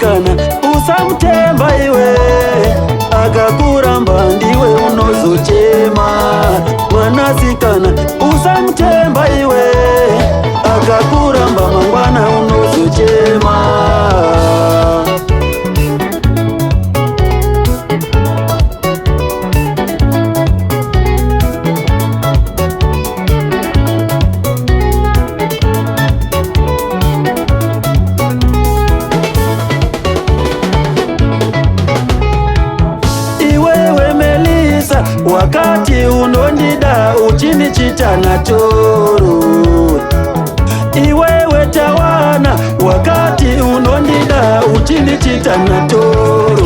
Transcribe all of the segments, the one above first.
Mwanasikana usamtemba iwe, akakuramba ndiwe unozochema. Mwanasikana usamtemba iwe, akakuramba mangwana unozochema. Wakati unondida uchinichita na toro, iwewe tawana. Wakati unondida uchinichita na toro.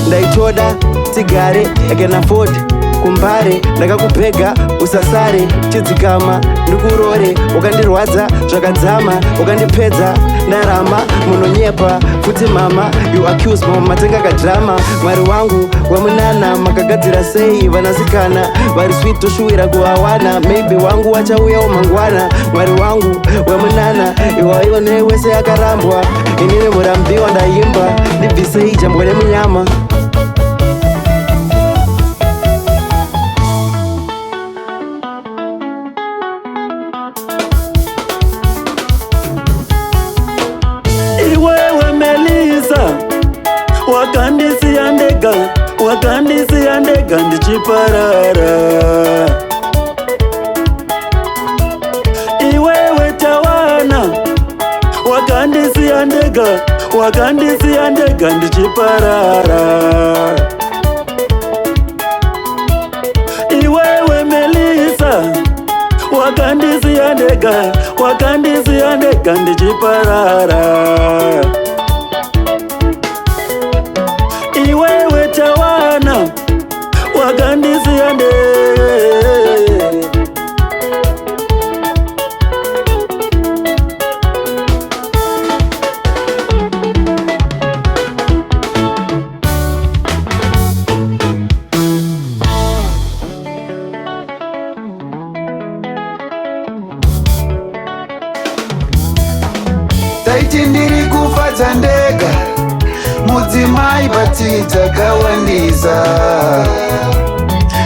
Ndaitoda tigare again afford kumbare, ndakakupega usasare chidzikama ndikurore, ukandirwadza zvakadzama, ukandipedza ndarama munonyepa futi mama. You accuse mama matenga kadrama. Mwari wangu wemunana, makagadzira sei vanasikana vari sweet toshuwira kuvawana. Maybe wangu wachauyawo mangwana. Mwari wangu wemunana, iwaiwo newese akarambwa. Inini murambiwa ndaimba, ndibvisei jambwa nemunyama. Iwewe Melisa, wakandisiya ndega ndichiparara. Iwewe tawana, wakandisiya ndega ndichiparara. Iwewe Melisa, wakandisiya ndega ndichiparara. Iwewe tawana, wakandisiya taiti ndiri kufadza ndega, mudzimai pati dzakawandisa.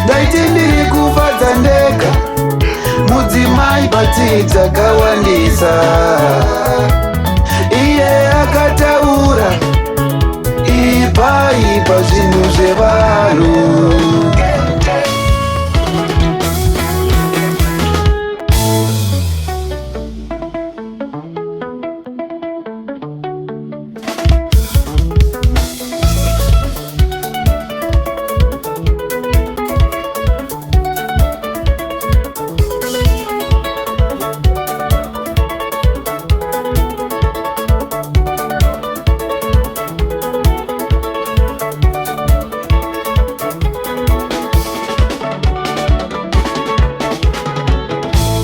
Taiti ndiri kufadza ndega, mudzimai pati dzakawandisa. Iye akataura ipa zvinhu zvevanhu.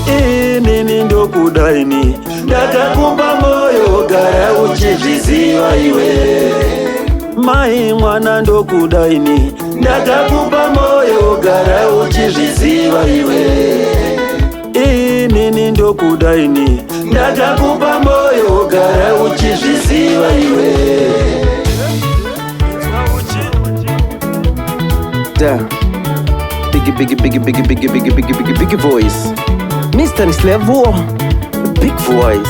Inini ndokudaini, ndakakumba moyo gara uchizviziva iwe. Mai mwana ndokudaini, ndakakumba moyo gara uchizviziva iwe. Inini ndokudaini, ndakakumba moyo gara uchizviziva iwe. Biggie voice. Mr. Nislevo, big voice.